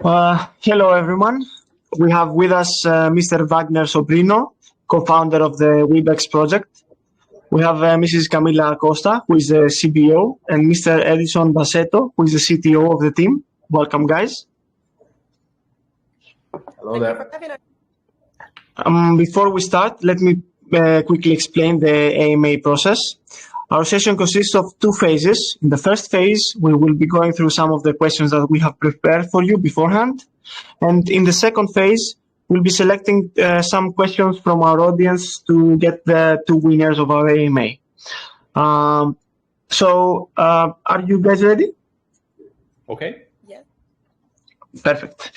Hello, everyone. We have with us Mr. Wagner Sobrino, co-founder of the Wibx project. We have Mrs. Camila Acosta, who is the CBO, and Mr. Edison Bassetto, who is the CTO of the team. Welcome, guys. Hello there. Before we start, let me quickly explain the AMA process. Our session consists of two phases. In the first phase, we will be going through some of the questions that we have prepared for you beforehand. And in the second phase, we'll be selecting some questions from our audience to get the two winners of our AMA. Are you guys ready? Okay. Yeah. Perfect.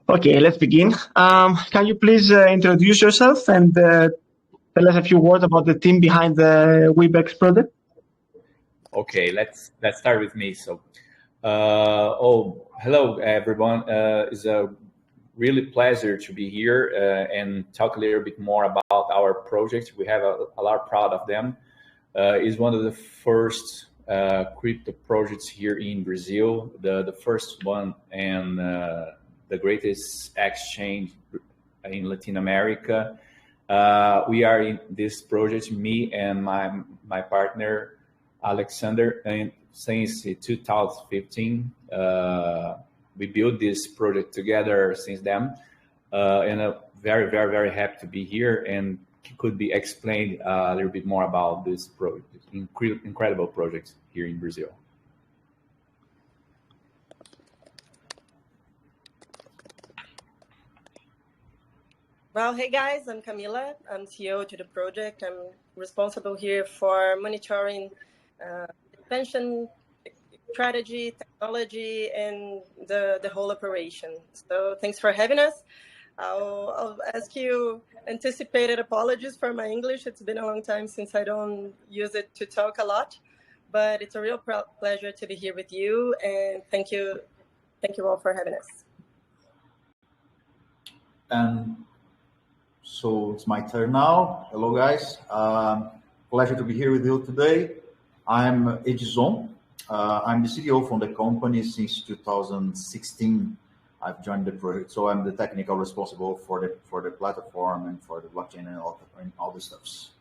Okay, let's begin. Can you please introduce yourself and tell us a few words about the team behind the Wibx project? Okay, let's start with me. So, hello everyone. It's a really pleasure to be here and talk a little bit more about our project. We have a lot proud of them. It's one of the first crypto projects here in Brazil, the first one and the greatest exchange in Latin America. We are in this project, me and my partner, Alexander, and since 2015, we built this project together since then, and I'm very, very, very happy to be here and could be explained a little bit more about this project, incredible project here in Brazil. Well, hey guys, I'm Camila. I'm CEO to the project. I'm responsible here for monitoring expansion strategy, technology, and the whole operation. So thanks for having us. I'll ask you anticipated apologies for my English. It's been a long time since I don't use it to talk a lot, but it's a real pleasure to be here with you, and thank you all for having us. So it's my turn now. Hello, guys. Pleasure to be here with you today. I'm Edison. I'm the CTO from the company since 2016. I've joined the project, so I'm the technical responsible for the platform and for the blockchain and all the stuffs.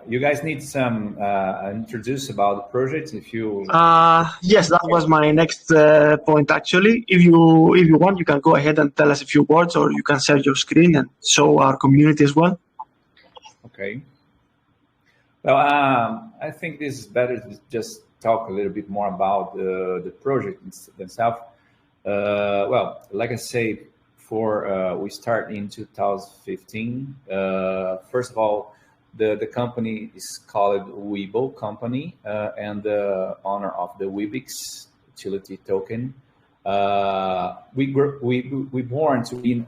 You guys need some introduce about the project if you. Yes, that was my next point actually. If you want, you can go ahead and tell us a few words, or you can share your screen and show our community as well. Okay. Well, I think this is better to just talk a little bit more about the project themselves. Well, like I said, we start in 2015. First of all, the company is called Weibo company, and the owner of the Wibx utility token. We born to be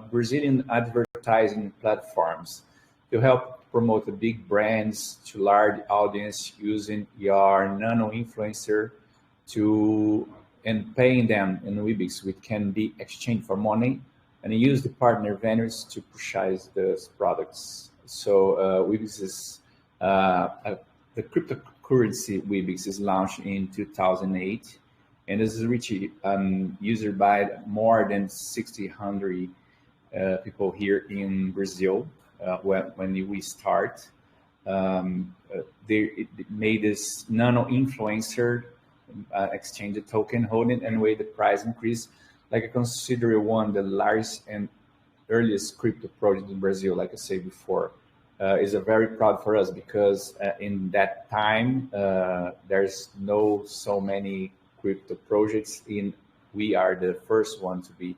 Brazilian advertising platforms to help promote the big brands to large audience using your nano influencer and paying them in Wibx, which can be exchanged for money, and use the partner vendors to purchase those products. So Wibx is the cryptocurrency. Wibx is launched in 2008, and this is reached used by more than 600 people here in Brazil. When we start, they made this nano influencer exchange the token, holding and way the price increase. Like I consider one of the largest and earliest crypto project in Brazil. Like I said before, is a very proud for us because in that time there's no so many crypto projects. We are the first one to be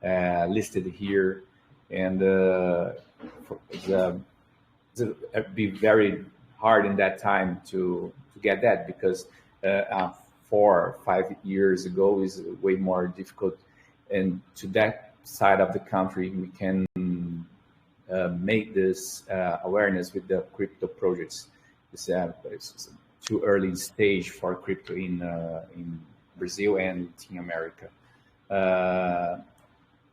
listed here, and it'd be very hard in that time to get that because 4 or 5 years ago is way more difficult, and to that side of the country we can make this awareness with the crypto projects. It's too early stage for crypto in Brazil and Latin America.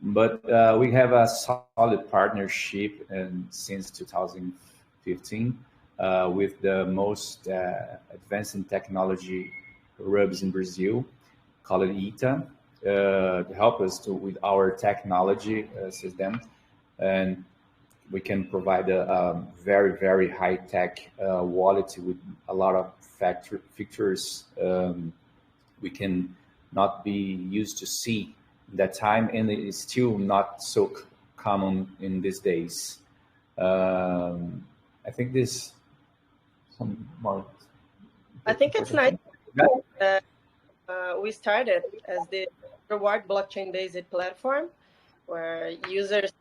But we have a solid partnership since 2015 with the most advanced in technology hubs in Brazil, called ITA, to help us with our technology system, and we can provide a very, very high-tech wallet with a lot of features we can not be used to see that time, and it is still not so common in these days. I think this some more. I think it's nice that we started as the reward blockchain-based platform where users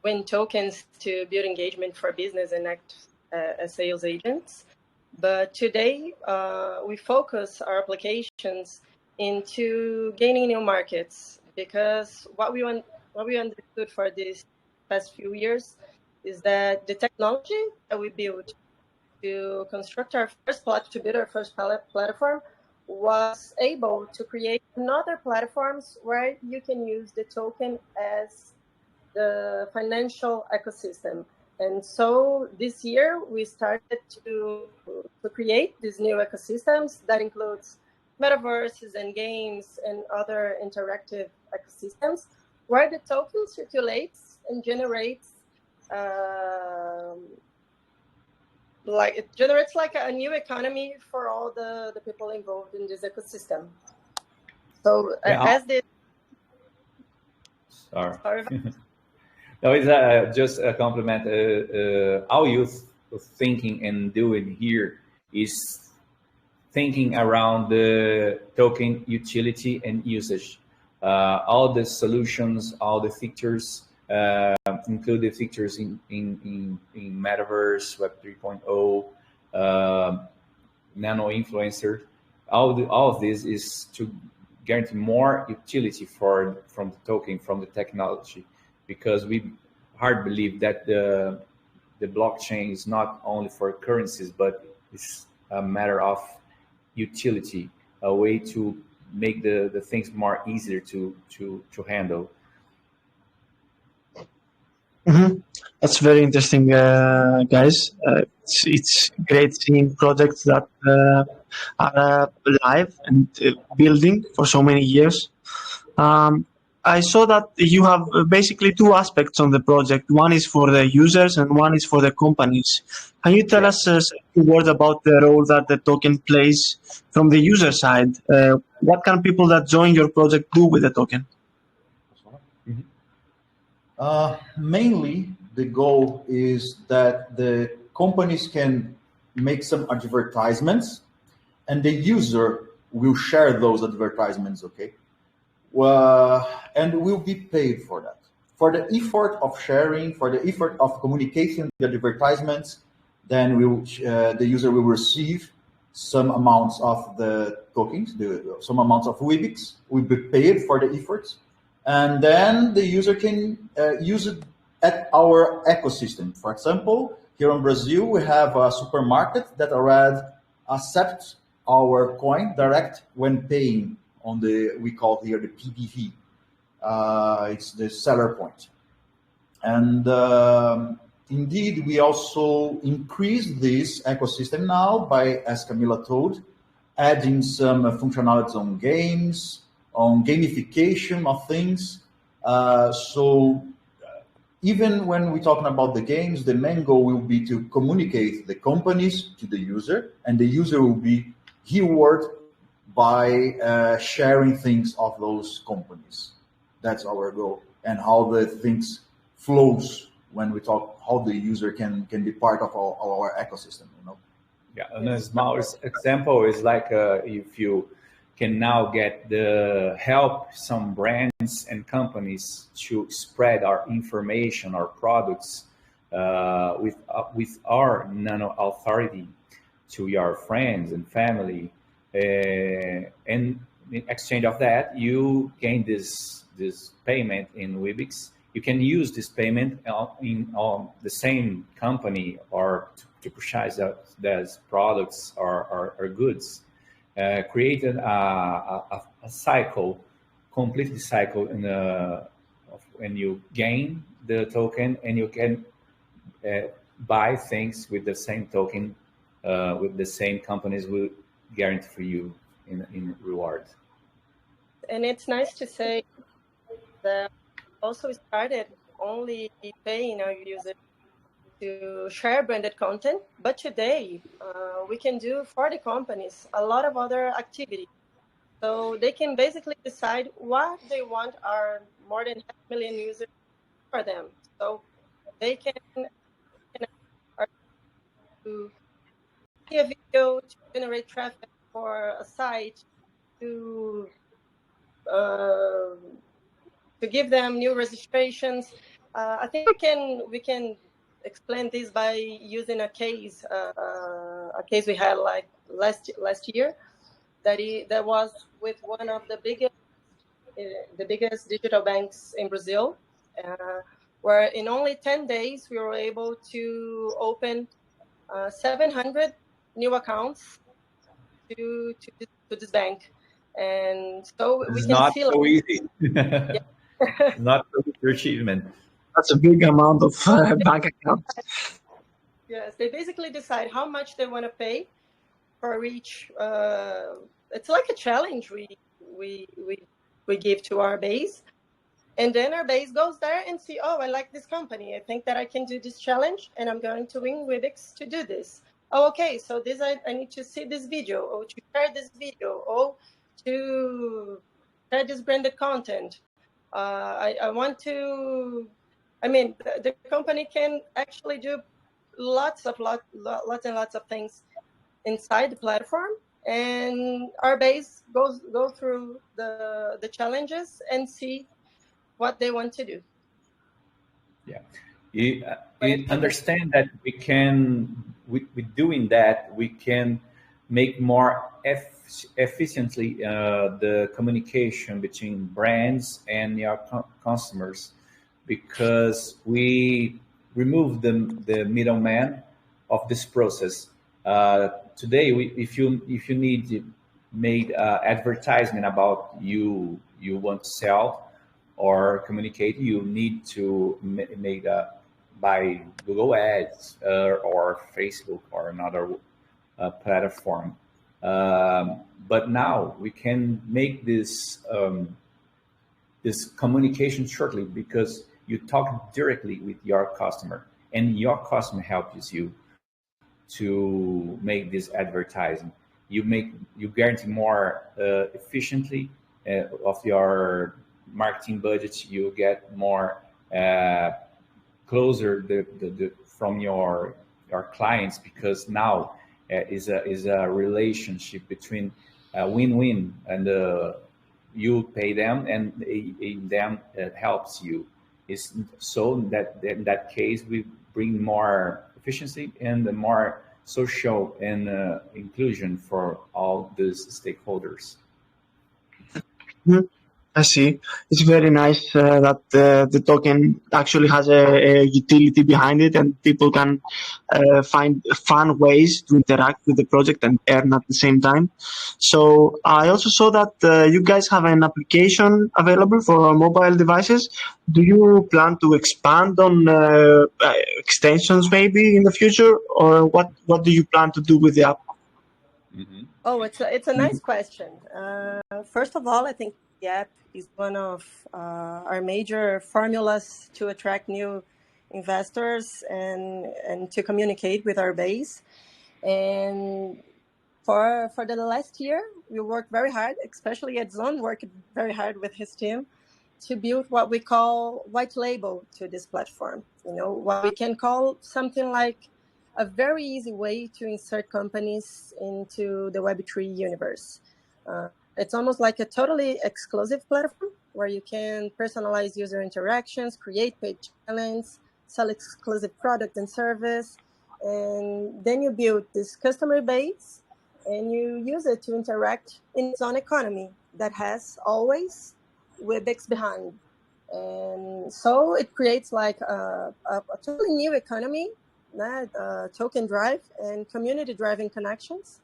win tokens to build engagement for business and act as sales agents. But today, we focus our applications into gaining new markets, because what we understood for these past few years is that the technology that we built to construct our first platform was able to create another platforms where you can use the token as the financial ecosystem. And so this year we started to create these new ecosystems that includes metaverses and games and other interactive ecosystems where the token circulates and generates like a new economy for all the people involved in this ecosystem. So as this sorry. No, it's just a compliment. Our youth thinking and doing here is thinking around the token utility and usage. All the solutions, all the features, include the features in Metaverse, Web 3.0, nano influencer. All of this is to guarantee more utility from the token, from the technology, because we hard believe that the blockchain is not only for currencies, but it's a matter of utility, a way to make the things more easier to handle. Mm-hmm. That's very interesting, guys. It's great seeing projects that are live and building for so many years. I saw that you have basically two aspects on the project. One is for the users and one is for the companies. Can you tell us a few words about the role that the token plays from the user side? What can people that join your project do with the token? Mainly, the goal is that the companies can make some advertisements and the user will share those advertisements, okay? And will be paid for that. For the effort of sharing, for the effort of communicating the advertisements, then the user will receive some amounts of the tokens, some amounts of Wibx will be paid for the efforts. And then the user can use it at our ecosystem. For example, here in Brazil, we have a supermarket that already accepts our coin direct when paying on we call here the PDV. It's the seller point. And indeed, we also increase this ecosystem now by, as Camila told, adding some functionalities on games, on gamification of things. So even when we're talking about the games, the main goal will be to communicate the companies to the user, and the user will be rewarded by sharing things of those companies. That's our goal, and how the things flows when we talk how the user can be part of our ecosystem, you know. Yeah, and a small example is like if you can now get the help some brands and companies to spread our information, our products with our nano authority to your friends and family, and in exchange of that, you gain this payment in Wibx. You can use this payment on the same company or to purchase those products or goods. Created a cycle, completely cycle when you gain the token and you can buy things with the same token, with the same companies will guarantee for you in reward. And it's nice to say that also started only paying our users to share branded content, but today we can do for the companies a lot of other activities. So they can basically decide what they want our more than 500,000 users for them. So they can to see a video, to generate traffic for a site, to uh, to give them new registrations. I think we can explain this by using a case we had like last year that was with one of the biggest digital banks in Brazil, where in only 10 days we were able to open 700 new accounts to this bank, and so This we is can not see so easy. yeah. Not so easy achievement. That's a big amount of bank accounts. Yes, they basically decide how much they want to pay for each. It's like a challenge we give to our base, and then our base goes there and see, oh, I like this company. I think that I can do this challenge, and I'm going to win Wibx to do this. Oh, okay, so this I need to see this video, or to share this video, or to share this branded content. I want to. I mean, the company can actually do lots and lots of things inside the platform, and our base go through the challenges and see what they want to do. Yeah, you understand that we can, with doing that, we can make more efficiently the communication between brands and your customers, because we remove the middleman of this process. Today, if you need made advertisement about you want to sell or communicate, you need to make by Google Ads or Facebook or another platform. But now we can make this this communication shortly, because you talk directly with your customer, and your customer helps you to make this advertising. You guarantee more efficiently of your marketing budgets. You get more closer from your clients, because now is a relationship between win-win, and you pay them and them helps you. Is so that in that case we bring more efficiency and more social and inclusion for all these stakeholders. Mhm. I see. It's very nice that the token actually has a utility behind it, and people can find fun ways to interact with the project and earn at the same time. So I also saw that you guys have an application available for mobile devices. Do you plan to expand on extensions maybe in the future, or what do you plan to do with the app? Mm-hmm. Oh, it's a nice question. First of all, I think the app is one of our major formulas to attract new investors and to communicate with our base. And for the last year, we worked very hard, especially Edson worked very hard with his team to build what we call white label to this platform. You know, what we can call something like a very easy way to insert companies into the Web3 universe. It's almost like a totally exclusive platform where you can personalize user interactions, create page challenges, sell exclusive product and service, and then you build this customer base and you use it to interact in its own economy that has always Wibx behind. And so it creates like a totally new economy, token drive and community driving connections.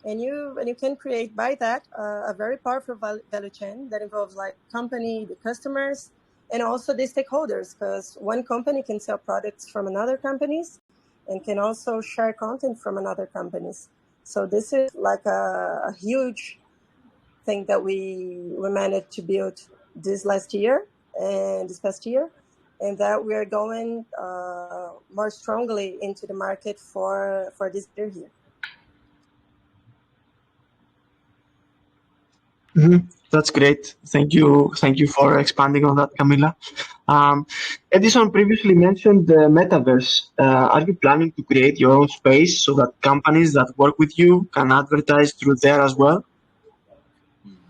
And you can create by that a very powerful value chain that involves like company, the customers, and also the stakeholders, because one company can sell products from another companies and can also share content from another companies. So this is like a huge everything that we managed to build this past year, and that we are going more strongly into the market for this year here. That's great. Thank you for expanding on that, Camila. Edison previously mentioned the metaverse. Are you planning to create your own space so that companies that work with you can advertise through there as well?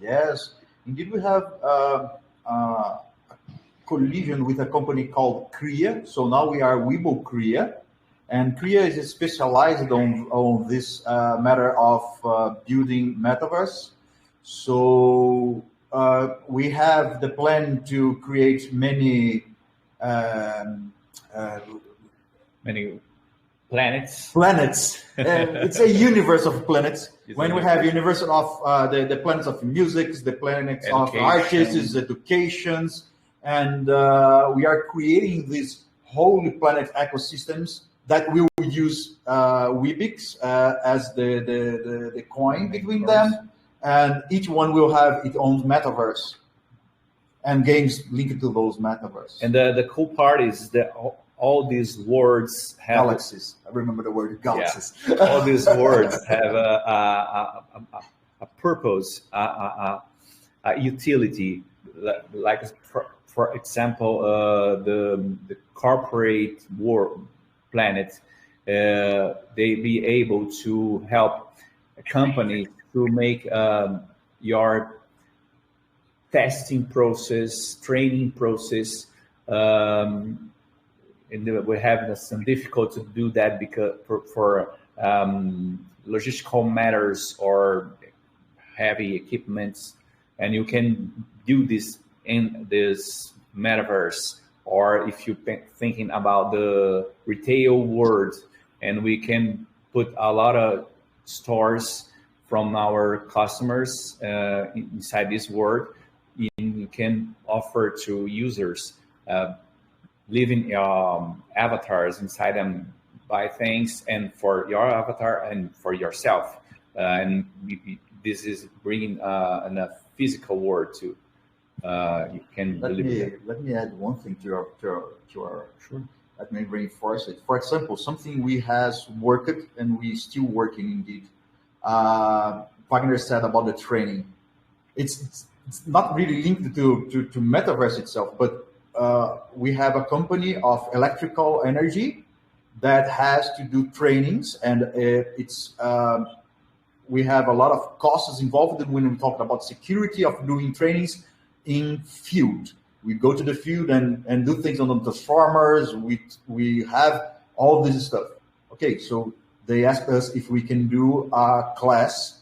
Yes, indeed, we have a collision with a company called Cria. So now we are Wibx Cria, and Cria is specialized on this matter of building metaverse. So we have the plan to create many planets. It's a universe of planets. When we have universe of the planets of music, the planets of artists, educations, and we are creating these whole planet ecosystems that will use Wibx as the coin between them, and each one will have its own metaverse and games linked to those metaverse. And the cool part is that all these words have galaxies. I remember the word galaxies. Yeah. All these words have a purpose, a utility. Like for example, the corporate world planet, they be able to help a company to make your testing process, training process. And we're having some difficulty to do that because for logistical matters or heavy equipments, and you can do this in this metaverse. Or if you're thinking about the retail world, and we can put a lot of stores from our customers inside this world, you can offer to users living avatars inside them, buy things, and for your avatar and for yourself. And this is bringing a physical world too. You can let me add one thing to your sure. Let me reinforce it. For example, something we has worked and we still working indeed. Wagner said about the training. It's not really linked to metaverse itself, but we have a company of electrical energy that has to do trainings, and we have a lot of costs involved when we talk about security of doing trainings in field. We go to the field and do things on the transformers. We have all this stuff. Okay, so they asked us if we can do a class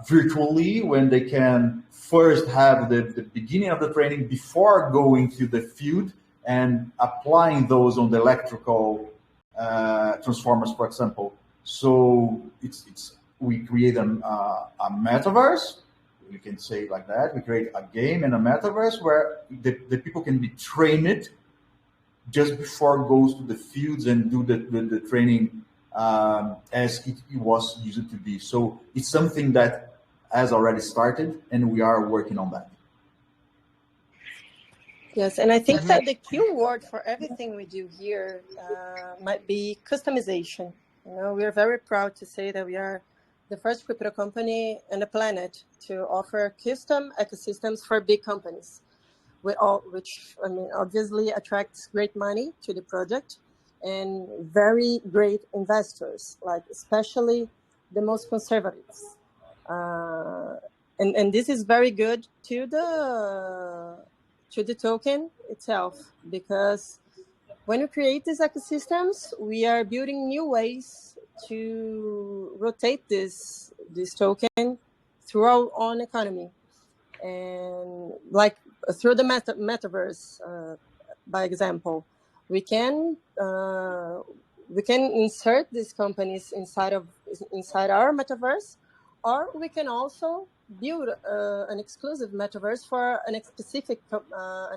virtually, when they can first have the beginning of the training before going to the field and applying those on the electrical transformers, for example. So we create a metaverse. You can say it like that. We create a game and a metaverse where the people can be trained just before goes to the fields and do the training as it was used to be. So it's something that has already started, and we are working on that. Yes, and I think that the keyword for everything we do here might be customization. You know, we are very proud to say that we are the first crypto company on the planet to offer custom ecosystems for big companies, which I mean obviously attracts great money to the project and very great investors, like especially the most conservatives. And this is very good to the token itself, because when we create these ecosystems, we are building new ways to rotate this token through our own economy, and like through the metaverse, by example, we can insert these companies inside our metaverse, or we can also build an exclusive metaverse for a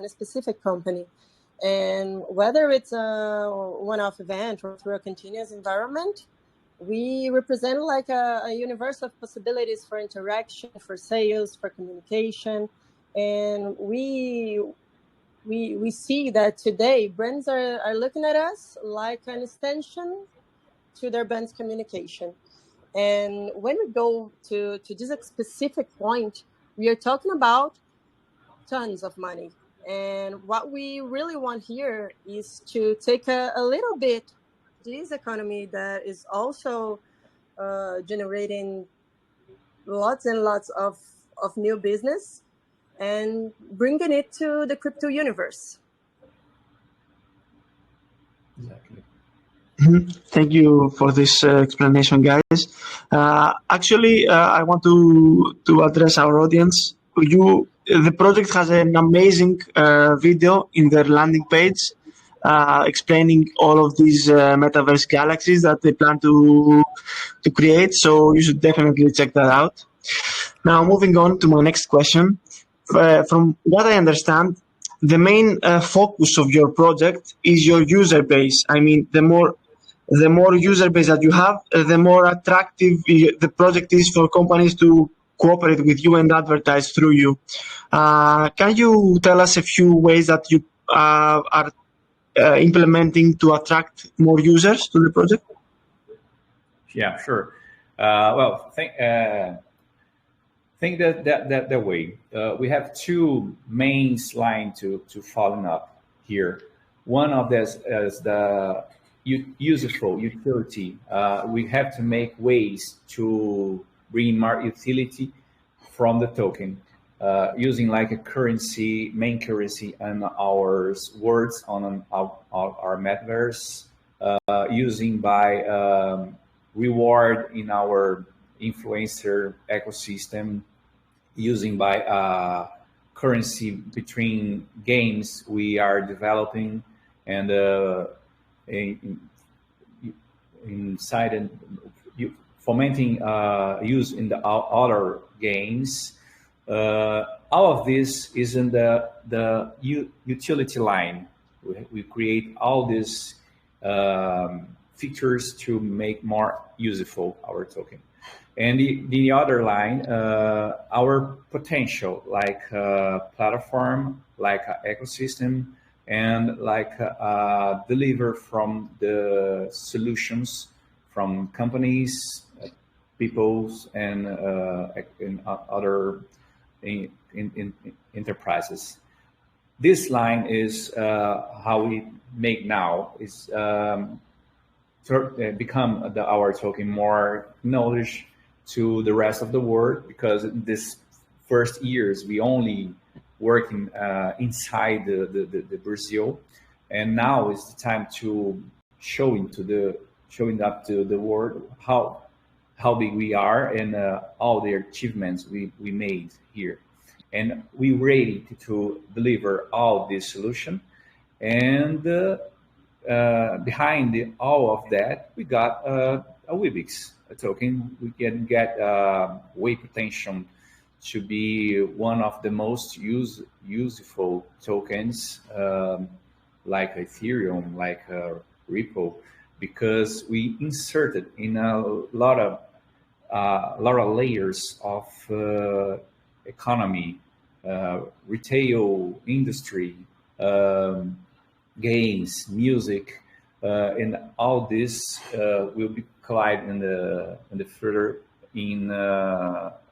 specific company. And whether it's a one-off event or through a continuous environment, We represent like a universe of possibilities for interaction, for sales, for communication, and we see that today brands are looking at us like an extension to their brand's communication. And when we go to this specific point, we are talking about tons of money. And what we really want here is to take a little bit this economy that is also generating lots and lots of new business and bringing it to the crypto universe. Exactly. Thank you for this explanation, guys. Actually, I want to address our audience. The project has an amazing video in their landing page explaining all of these metaverse galaxies that they plan to create. So you should definitely check that out. Now, moving on to my next question. From what I understand, the main focus of your project is your user base. I mean, the more user base that you have, the more attractive the project is for companies to cooperate with you and advertise through you. Can you tell us a few ways that you are implementing to attract more users to the project? Yeah, sure. Well, think that way. We have two main lines to following up here. One of this is the useful utility. We have to make ways to bring more utility from the token, using like a currency, main currency, and our words on our metaverse, using by reward in our influencer ecosystem, using by currency between games we are developing, and inside and fomenting use in the other games. All of this is in the utility line. We create all these features to make more useful our token. And the other line, our potential, like a platform, like an ecosystem, and like deliver from the solutions from companies, peoples, and other enterprises. This line is how we make now is become our token more knowledge to the rest of the world, because in this first years we only working inside the Brazil, and now is the time to showing up to the world how big we are and all the achievements we made here, and we ready to deliver all this solution. And behind all of that, we got a Wibx, a token. We can get way potential to be one of the most useful tokens, like Ethereum, like Ripple, because we inserted in a lot of layers of economy, retail industry, games, music, and all this will be collide in the further in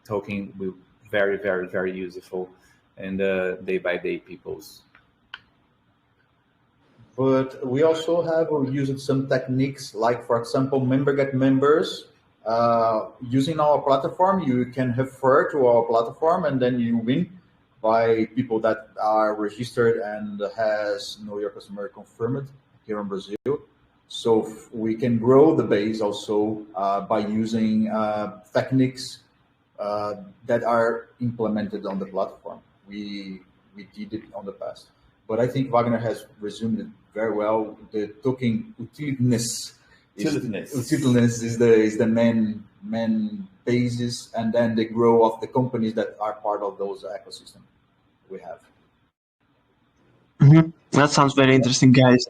token will very, very, very useful and day by day people's. But we also have used some techniques, like for example, member get members. Using our platform, you can refer to our platform, and then you win by people that are registered and has know your customer confirmed here in Brazil. So we can grow the base also by using techniques that are implemented on the platform. We did it on the past, but I think Wagner has resumed it very well. The token utilityness is the main basis, and then the growth of the companies that are part of those ecosystems we have. That sounds very interesting, guys.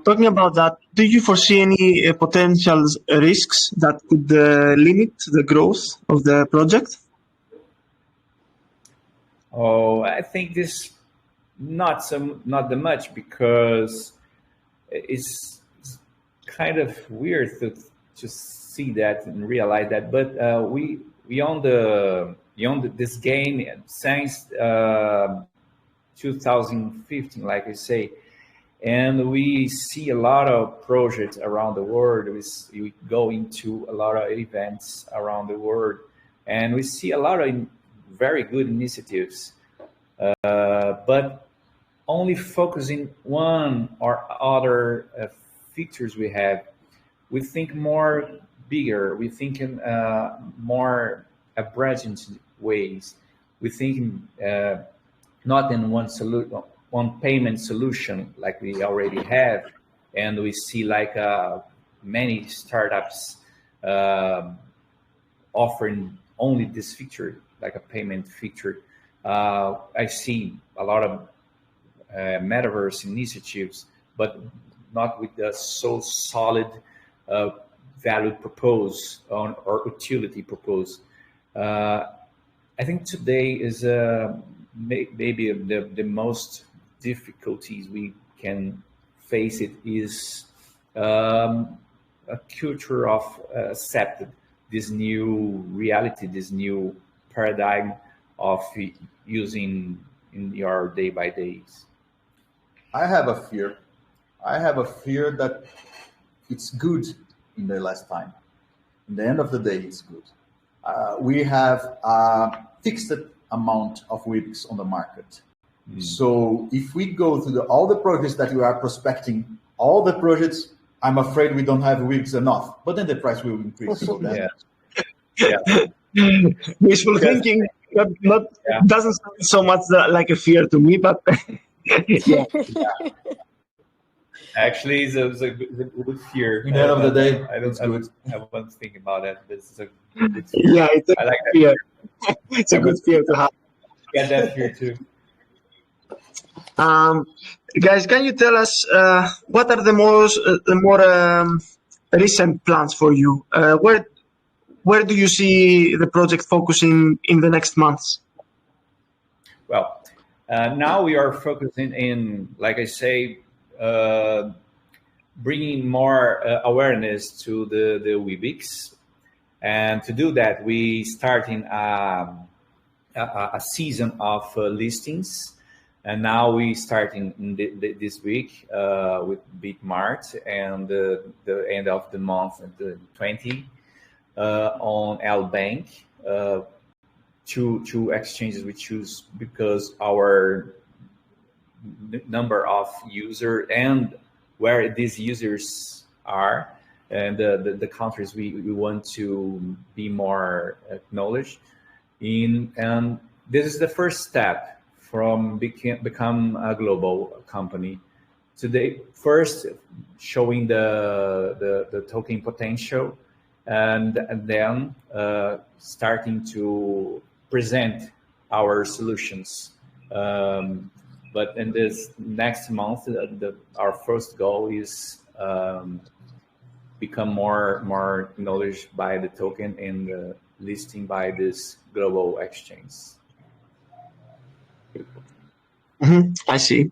talking about that, do you foresee any potential risks that could limit the growth of the project? Oh, I think this not that much, because it's kind of weird to see that and realize that. But we own this game since 2015, like I say, and we see a lot of projects around the world. We go into a lot of events around the world, and we see a lot of very good initiatives, but only focusing one or other features we have. We think more bigger. We think in more abrasive ways. We think not in one payment solution like we already have, and we see like many startups offering only this feature, like a payment feature. I see a lot of metaverse initiatives, but not with the so solid value proposed or utility proposed. I think today is maybe the most difficulties we can face it is a culture of accepting this new reality, this new paradigm of using in your day by days. I have a fear. I have a fear that it's good in the last time. In the end of the day, it's good. We have a fixed amount of Wibx on the market. So if we go through all the projects that we are prospecting, all the projects, I'm afraid we don't have Wibx enough, but then the price will increase. So then, Wishful thinking doesn't sound so much like a fear to me, but yeah. Actually, it's a good fear. In the end of the day, I won't think about that. This is a good fear. Yeah, it's a I like that fear. It's a good fear to have. Get that fear too. Guys, can you tell us what are the more recent plans for you? Where do you see the project focusing in the next months? Well, now we are focusing in, like I say, bringing more awareness to the Wibx, and to do that, we starting a season of listings. And now we starting in this week with Bitmart, and the end of the month, the 20, on L Bank. Two exchanges we choose because our number of users and where these users are, and the countries we want to be more acknowledged in. And this is the first step from become a global company. Today, first showing the token potential, and then starting to present our solutions. But in this next month, our first goal is become more acknowledged by the token and the listing by this global exchange. I see.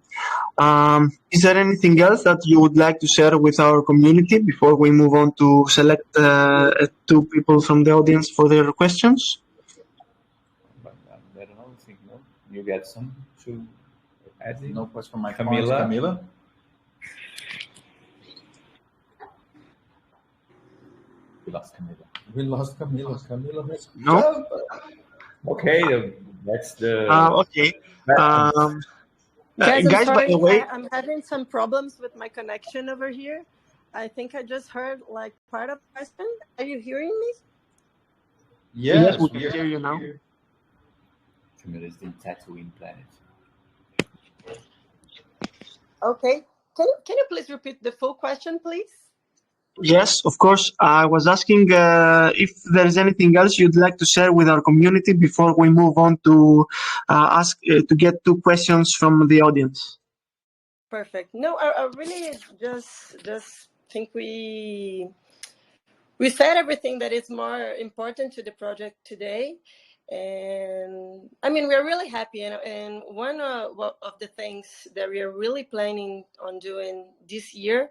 Is there anything else that you would like to share with our community before we move on to select two people from the audience for their questions? But, I don't know. I think no. You get some to add? No question from my Camila. Camila. We lost Camila. We lost Camila. Camila has No. Okay, that's the. Okay. Guys, I'm Guys, by sorry, the way, I'm having some problems with my connection over here. I think I just heard like part of the question. Are you hearing me? yes, we can hear you now. Camila is the Tatooine planet. Okay. Can you please repeat the full question, please? Yes, of course. I was asking if there is anything else you'd like to share with our community before we move on to ask to get two questions from the audience. Perfect. No, I really just think we said everything that is more important to the project today. And I mean, we're really happy. And one of the things that we are really planning on doing this year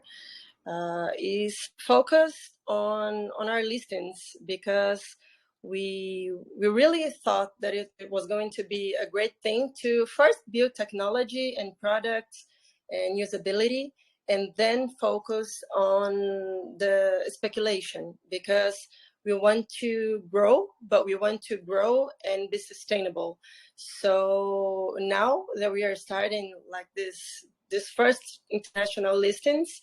is focus on our listings, because we really thought that it was going to be a great thing to first build technology and products and usability, and then focus on the speculation, because we want to grow, but we want to grow and be sustainable. So now that we are starting like this first international listings,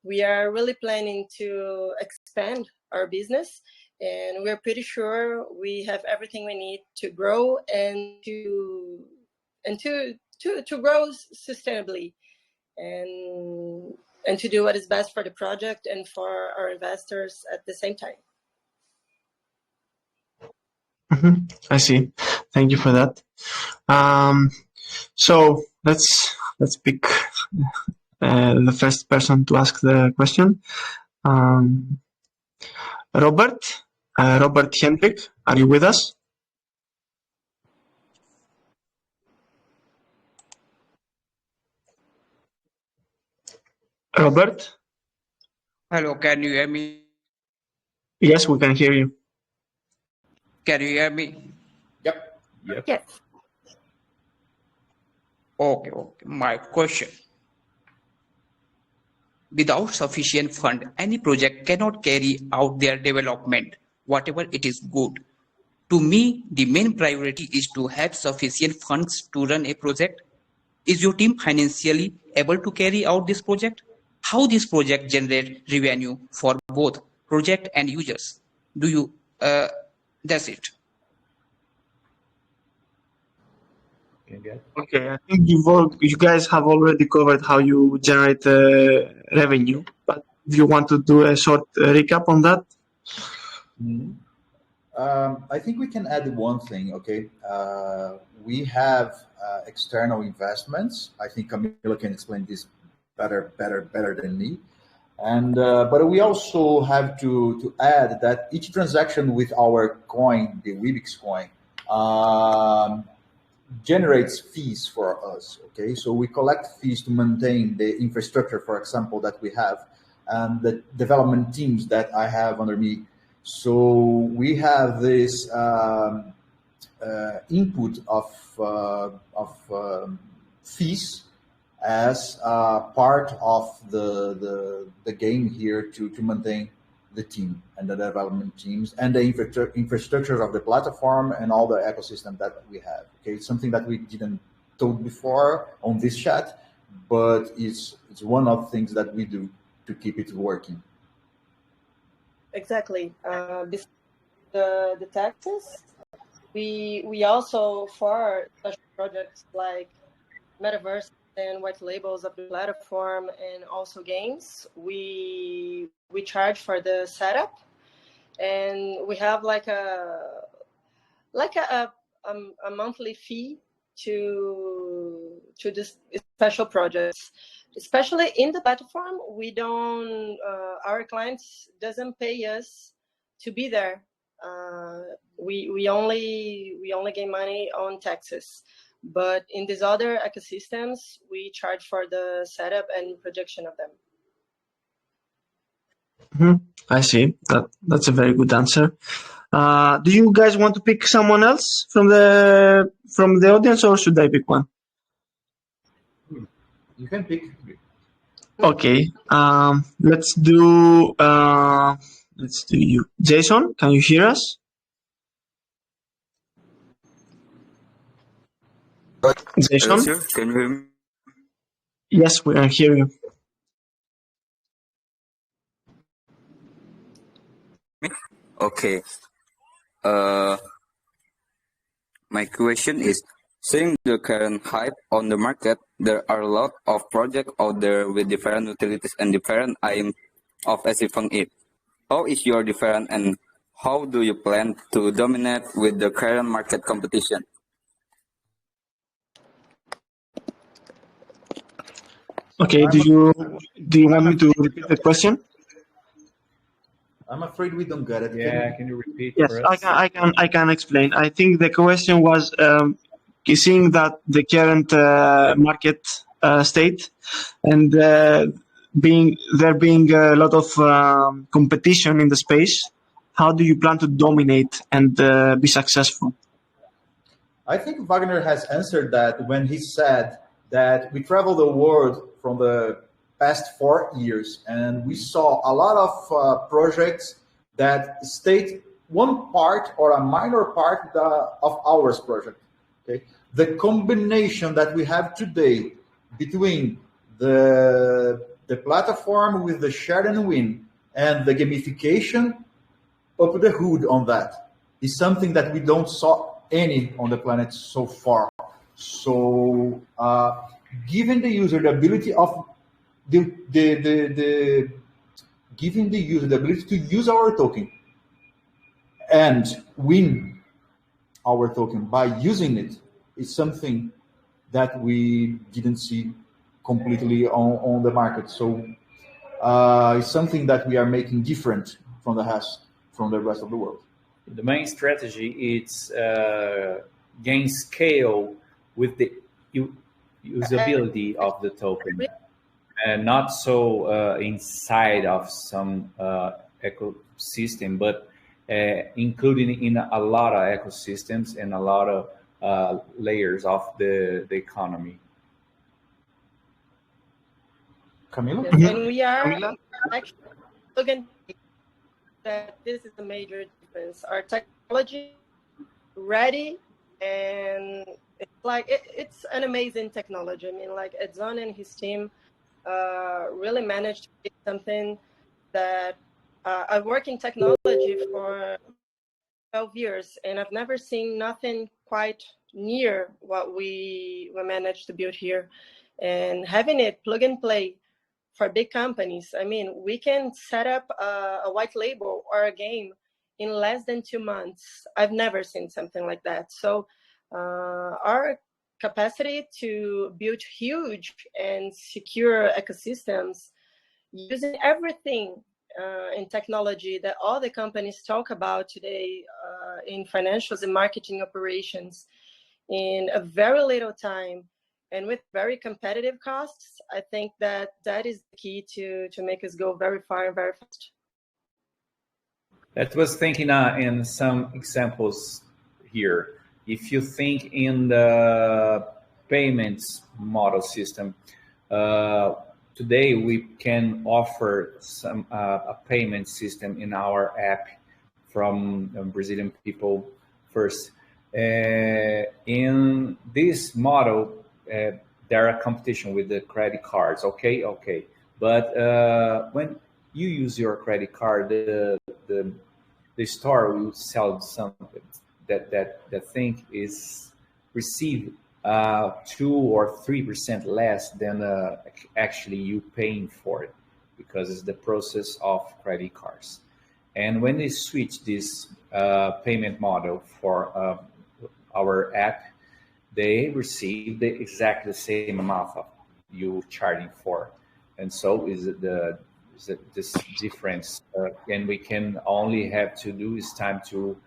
we are really planning to expand our business, and we're pretty sure we have everything we need to grow and to grow sustainably, and to do what is best for the project and for our investors at the same time. I see. Thank you for that. So let's pick the first person to ask the question. Robert Hendrik, are you with us? Robert? Hello, can you hear me? Yes, we can hear you. Can you hear me? Yep. Yes. Okay. My question. Without sufficient fund, any project cannot carry out their development, whatever it is good. To me, the main priority is to have sufficient funds to run a project. Is your team financially able to carry out this project? How this project generate revenue for both project and users? Do you? That's it. Okay, I think you guys have already covered how you generate revenue, but if you want to do a short recap on that. I think we can add one thing, okay? We have external investments. I think Camila can explain this better than me. And but we also have to add that each transaction with our coin, the Wibx coin, generates fees for us, okay? So we collect fees to maintain the infrastructure, for example, that we have, and the development teams that I have under me. So we have this input of fees as part of the game here to maintain the team and the development teams and the infrastructure of the platform and all the ecosystem that we have. Okay, it's something that we didn't told before on this chat, but it's one of the things that we do to keep it working. Exactly. The taxes, we also, for special projects like metaverse and white labels of the platform and also games, we charge for the setup, and we have like a monthly fee to this special projects. Especially in the platform, we don't our clients doesn't pay us to be there. We only gain money on taxes. But in these other ecosystems, we charge for the setup and production of them. I see. That's a very good answer. Do you guys want to pick someone else from the audience, or should I pick one? You can pick. Okay. Let's do you. Jason, can you hear us? Jason? Hello, sir. Can you hear me? Yes, we can hear you. Okay. My question is, seeing the current hype on the market, there are a lot of projects out there with different utilities and different aims of achieving it. How is your different, and how do you plan to dominate with the current market competition? Okay, do you want me to repeat the question? I'm afraid we don't get it. Yeah, can you repeat Yes, for us? I can explain. I think the question was seeing that the current market state and being a lot of competition in the space. How do you plan to dominate and be successful? I think Wagner has answered that when he said that we traveled the world from the past 4 years and we saw a lot of projects that state one part or a minor part of ours project. Okay, the combination that we have today between the platform with the share and win and the gamification up the hood on that is something that we don't saw any on the planet so far. So giving the user the ability of giving the user the ability to use our token and win our token by using it is something that we didn't see completely on the market. So it's something that we are making different from the rest of the world. The main strategy is gain scale with the usability of the token, and not so inside of some ecosystem, but including in a lot of ecosystems and a lot of layers of the economy. Camila? And we are actually looking that this is a major difference. Our technology ready, and it's like it's an amazing technology. I mean, like Edson and his team really managed to do something that I've worked in technology for 12 years, and I've never seen nothing quite near what we managed to build here. And having it plug and play for big companies, I mean, we can set up a white label or a game in less than 2 months. I've never seen something like that. So our capacity to build huge and secure ecosystems using everything in technology that all the companies talk about today in financials and marketing operations in a very little time and with very competitive costs, I think that is the key to make us go very far and very fast. That was thinking in some examples here. If you think in the payments model system, today we can offer some a payment system in our app from Brazilian people first. In this model, there are competition with the credit cards. Okay. But when you use your credit card, the store will sell something that thing is received 2 or 3% less than actually you paying for it, because it's the process of credit cards. And when they switch this payment model for our app, they receive exactly the same amount of you charging for. And so is this difference, and we can only have to do is time to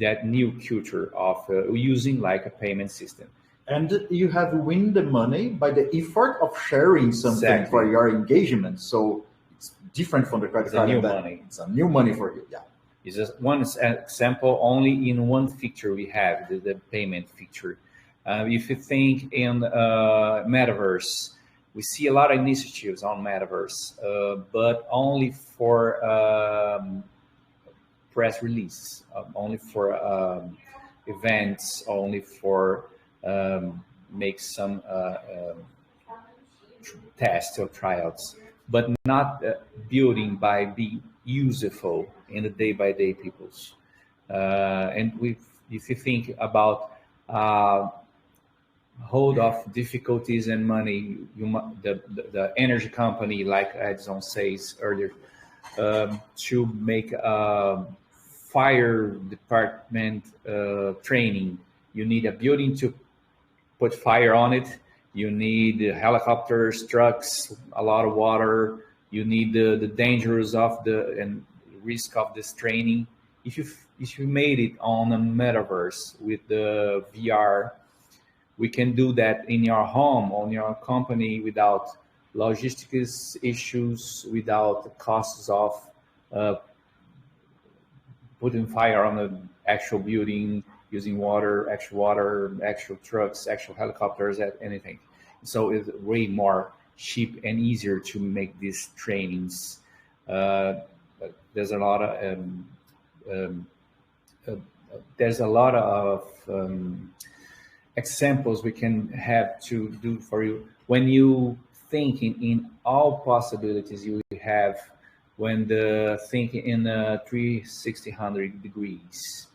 that new culture of using like a payment system. And you have win the money by the effort of sharing something Exactly. for your engagement. So it's different from the credit card. New money. It's a new money for you. Yeah. It's just one example only in one feature we have, the payment feature. If you think in metaverse, we see a lot of initiatives on metaverse, but only for press release, only for events, only for make some tests or tryouts, but not building by being useful in the day-by-day peoples. And if you think about hold of difficulties and money, the energy company, like Edson says earlier, to make a fire department training, you need a building to put fire on it, you need helicopters, trucks, a lot of water. You need the dangers of the and risk of this training. If you made it on a metaverse with the VR, we can do that in your home, on your company, without logistics issues, without the costs of uh, putting fire on the actual building, using water, actual trucks, actual helicopters, anything. So it's way more cheap and easier to make these trainings. Uh, there's a lot of um, uh, there's a lot of examples we can have to do for you when you thinking in all possibilities you have when the thinking in 360 degrees.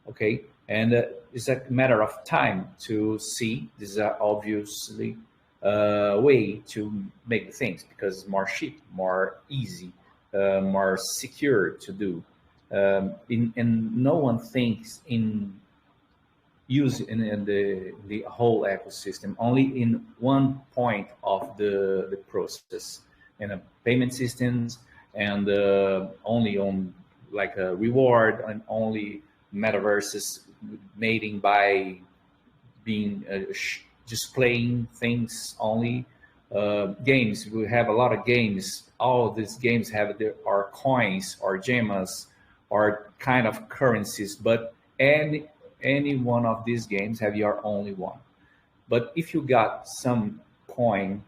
Okay, and it's a matter of time to see. This is obviously way to make things because it's more cheap, more easy, more secure to do. And no one thinks in use in the whole ecosystem, only in one point of the process, in a payment systems, and only on like a reward, and only metaverses mating by being just playing things only. Games, we have a lot of games. All of these games have are coins or gemas or kind of currencies, but any one of these games have your only one. But if you got some coin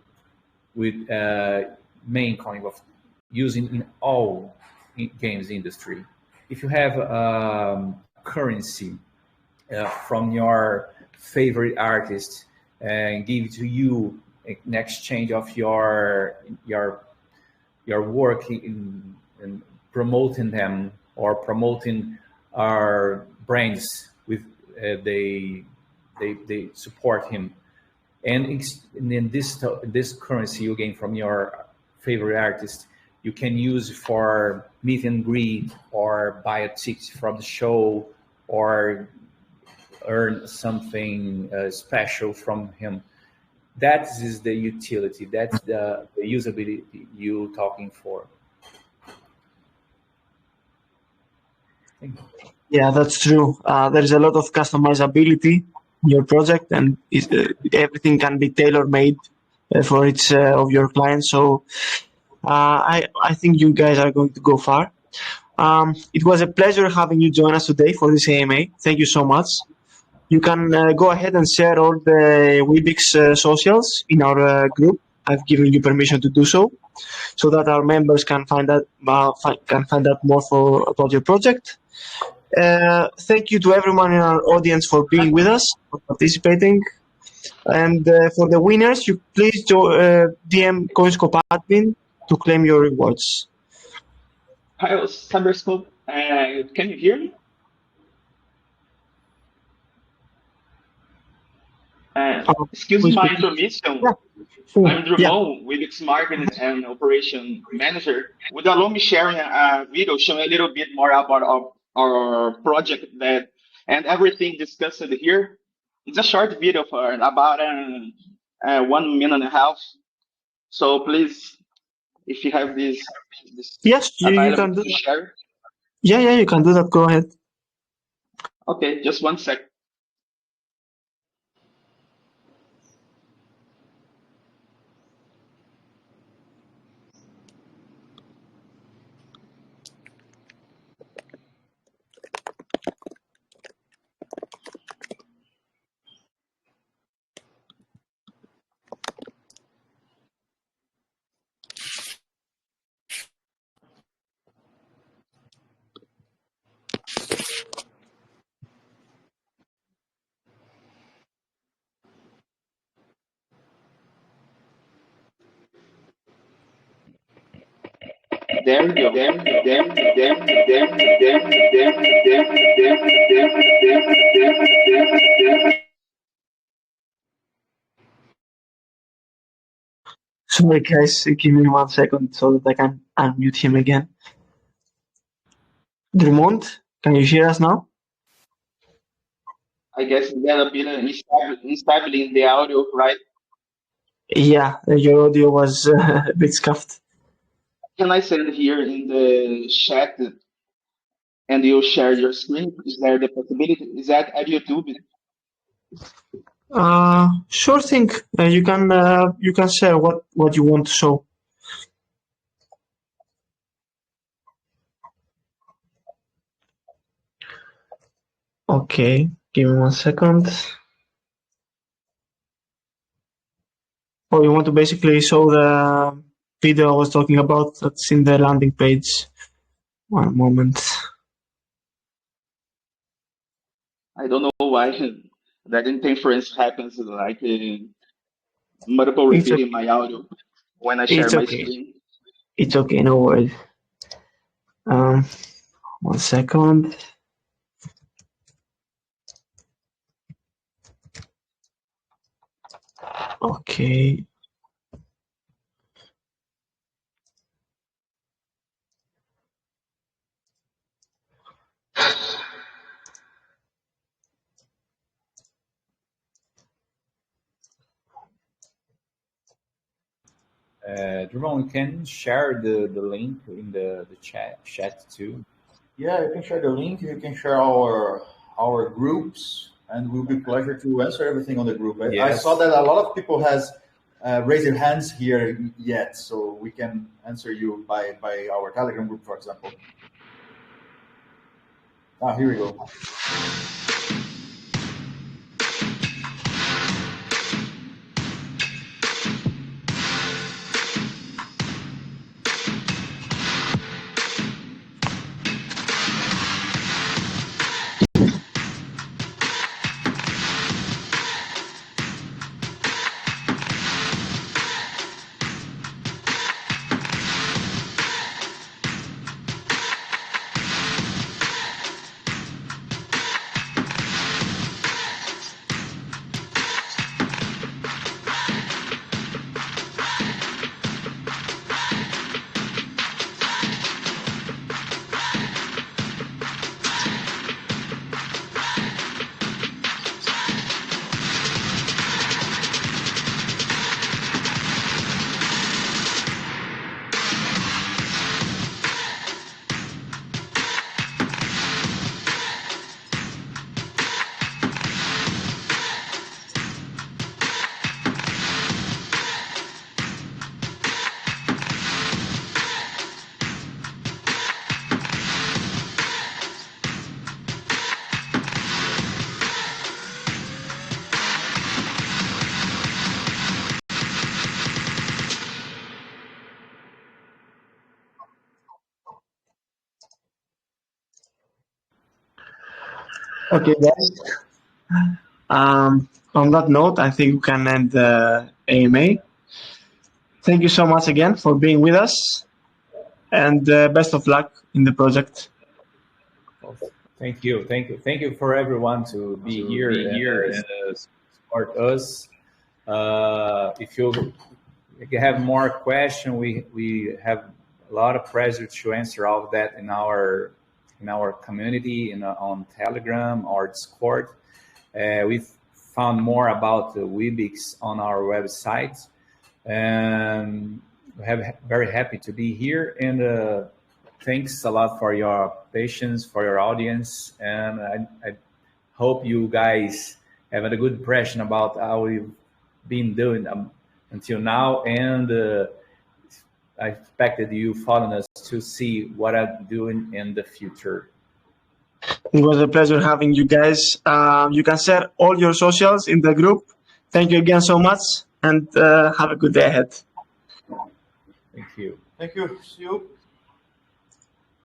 with main coin of using in all games industry, if you have currency from your favorite artist and give to you in exchange of your work in promoting them or promoting our brands with they support him, and then this currency you gain from your favorite artist you can use for meet and greet or buy a ticket from the show or earn something special from him. That is the utility. That's the usability you talking for. Yeah, that's true. There is a lot of customizability in your project, and everything can be tailor-made for each of your clients. So I think you guys are going to go far. It was a pleasure having you join us today for this AMA. Thank you so much. You can go ahead and share all the Wibx socials in our group. I've given you permission to do so that our members can find out more about your project. Thank you to everyone in our audience for being with us, for participating. And for the winners, you please DM Coinscope admin to claim your rewards. Hi, Cyberscope. Can you hear me? Excuse my intermission. Yeah. Sure. I'm Drummond, Wibx Marketing and Operation Manager. Would allow me sharing a video showing a little bit more about our project and everything discussed here. It's a short video for about 1 minute and a half. So please, if you have this yes, you can do to share. Yeah, you can do that. Go ahead. Okay, just 1 sec. There we go. Sorry, guys, give me 1 second so that I can unmute him again. Drummond, can you hear us now? I guess there's a bit instability in the audio, right? Yeah, your audio was a bit scuffed. Can I send here in the chat and you share your screen? Is there the possibility? Is that at YouTube? Sure thing. You can share what you want to show. Okay, give me 1 second. Oh, you want to basically show the video I was talking about that's in the landing page. 1 moment. I don't know why that interference happens, like multiple It's repeating okay. my audio when I share It's my okay. screen. It's okay. No worries. 1 second. Okay. Drummond, can you share the link in the chat too? Yeah, you can share the link. You can share our groups, and we'll be pleasure to answer everything on the group. I Yes. saw that a lot of people has raised their hands here yet, so we can answer you by our Telegram group, for example. Here we go. Okay, guys. On that note, I think we can end the AMA. Thank you so much again for being with us, and best of luck in the project. Thank you for everyone to be here and support us. If you have more questions, we have a lot of pressure to answer all of that in our community on Telegram or Discord. We've found more about Wibx on our website, and we're very happy to be here. And thanks a lot for your patience, for your audience, and I hope you guys have a good impression about how we've been doing until now, and I expected you following us to see what I'm doing in the future. It was a pleasure having you guys. You can share all your socials in the group. Thank you again so much, and have a good day ahead. Thank you. Thank you. See you.